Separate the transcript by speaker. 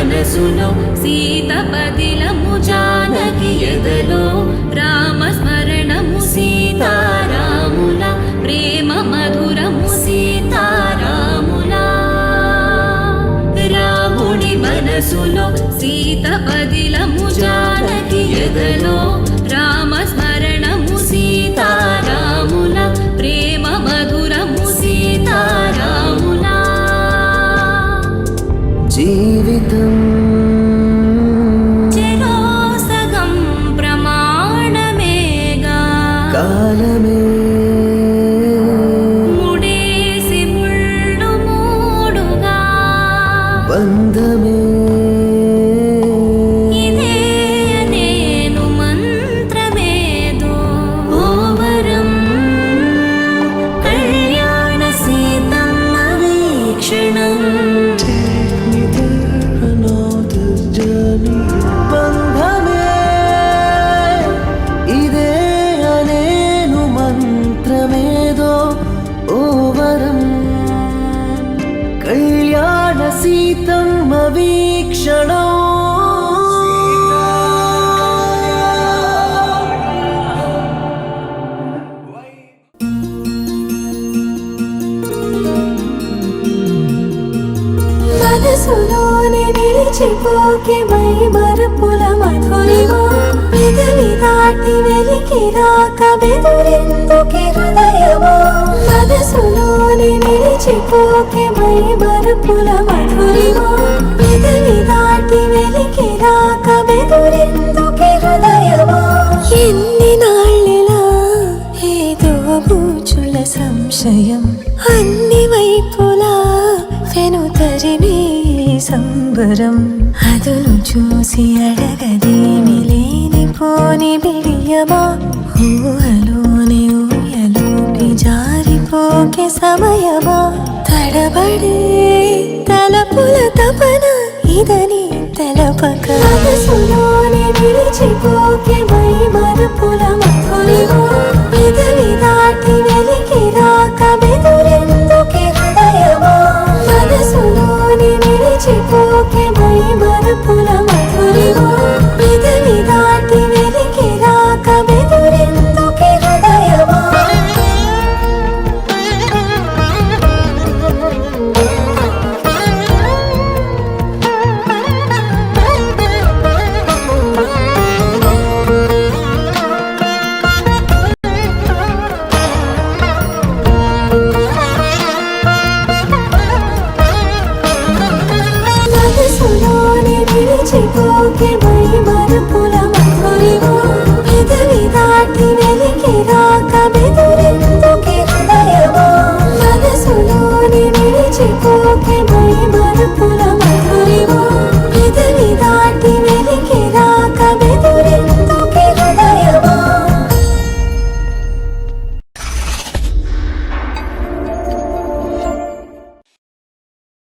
Speaker 1: మనసులో సీత పదిలము జానకి ఎదలో రామస్మరణము సీతారాముల ప్రేమ మధురము సీతారాముల రాముడి మనసులో సీత పదిలము జానకి ఎదలో రామస్మరణము సీతారాముల ప్రేమ మధురము సీతారాముల
Speaker 2: జీవితం
Speaker 1: చెరోసగం ప్రమాణమేగా
Speaker 2: కాలమే
Speaker 1: ముడేసి ముళ్ళు మూడుగా
Speaker 2: బంధమే
Speaker 1: ఇదే నేను మంత్రమేదో ఓవరం కళ్యాణ సీతమ్మ వీక్షణం
Speaker 2: బంధమే ఇదే అనేను మంత్రమేదో ఓవరం కళ్యాణ సీతమ్మ వీక్షణం
Speaker 3: మనసులోనే నిలిచిపోకే మై మరపుల మధురిమా పెదవి దాటి వెలికి రాక బెదురెందుకే హృదయమా మనసులోనే నిలిచిపోకే మై మరపుల మధురిమా పెదవి దాటి వెలికి రాక బెదురెందుకే హృదయమా ఎన్ని నాళ్ళిలా ఏదో బూచుల సంశయం అన్ని వైపులా వెనుతరిమే సంబరం అదును చూసి అడగదేమి లేనిపోని బిడియమా ఊహలోని ఊయలోకి జారిపోకే సమయమా తడబడే తలపుల తపన ఇదని తెలపక మనసులోని నిలిచిపోకే మై మరపుల